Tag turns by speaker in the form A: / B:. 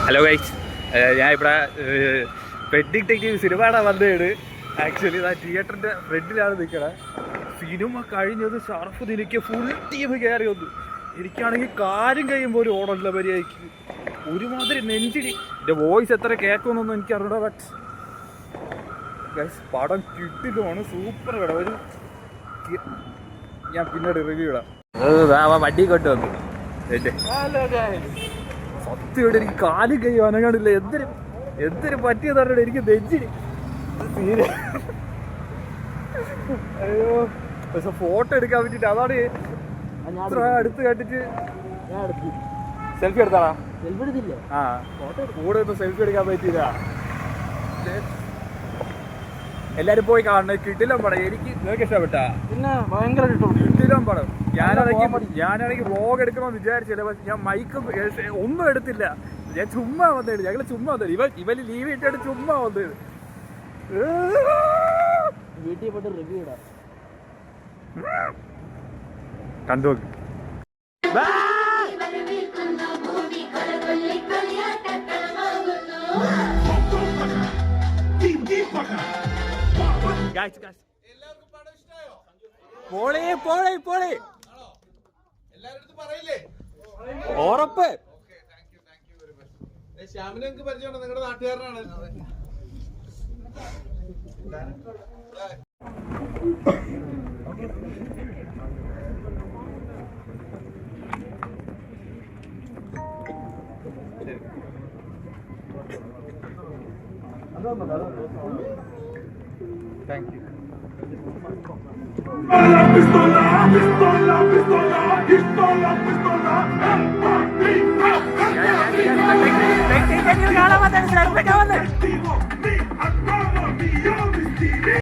A: Hello guys, ഞാൻ ഇവിടെ wedding ടെക്റ്റീവ് cinema കാണാൻ വന്നതാണ്. ആക്ച്വലി ആ തിയേറ്ററിൻ്റെ ഫ്രണ്ടിലാണ് നിൽക്കണത്. സിനിമ കഴിഞ്ഞത് ഷർഫ് നിനക്ക് ഫുൾ ടീം കയറി വന്നു. എനിക്കാണെങ്കിൽ കാര്യം കഴിയുമ്പോൾ ഒരു ഓടല്ല മര്യാദയ്ക്ക് ഒരുമാതിരി നെഞ്ചിടി. എൻ്റെ വോയിസ് എത്ര കേൾക്കുമെന്നൊന്നും എനിക്കറിഞ്ഞൂടാ. ബട്ട് ഗൈസ് പടം കിട്ടിയതുമാണ്, സൂപ്പർ പടം. ഒരു ഞാൻ പിന്നീട് റിവ്യൂ ഇടാം. വണ്ടി കൊണ്ട് വന്നു എൻ്റെ സത്യമായിട്ട് എനിക്ക് കാലും കൈ അനങ്ങാണ്ടില്ല. എന്തിനു പറ്റിയതാണ് എനിക്ക് നെഞ്ചിന്. അയ്യോ, പക്ഷെ ഫോട്ടോ എടുക്കാൻ പറ്റിയിട്ട് അതാണ് അത്ര അടുത്ത് കണ്ടിട്ട് ഞാൻ എടുത്തു. സെൽഫി എടുത്താടാ? സെൽഫി എടുത്തില്ല. ആ, കൂടെ ഒന്നും സെൽഫി എടുക്കാൻ പറ്റിയില്ല. എല്ലാരും പോയി കാണണേ. കിടിലം പടം. എനിക്ക് നിങ്ങൾക്ക് ഇഷ്ടപ്പെട്ടാ? പിന്നെ ഭയങ്കര കിടിലം പടം. ഞാനാണെങ്കിൽ വ്ളോഗ് എടുക്കണമെന്ന് വിചാരിച്ചില്ല. പക്ഷെ ഞാൻ മൈക്കും ഒന്നും എടുത്തില്ല. ഞാൻ ചുമ്മാ വന്നത്. ഞങ്ങള് ചുമ്മാ വന്നത്. ഇവന് ലീവ് ഇട്ടിട്ട് ചുമ്മാ വന്നത്. വീട്ടിൽ പോയിട്ട് റിവ്യൂ ഇടാം. കണ്ടു നോക്ക്. ഉറപ്പ്.
B: ശ്യാമിനെ പരിചയമുണ്ടോ? നിങ്ങളുടെ നാട്ടുകാരനാണ്.
A: Thank you. കാണാൻ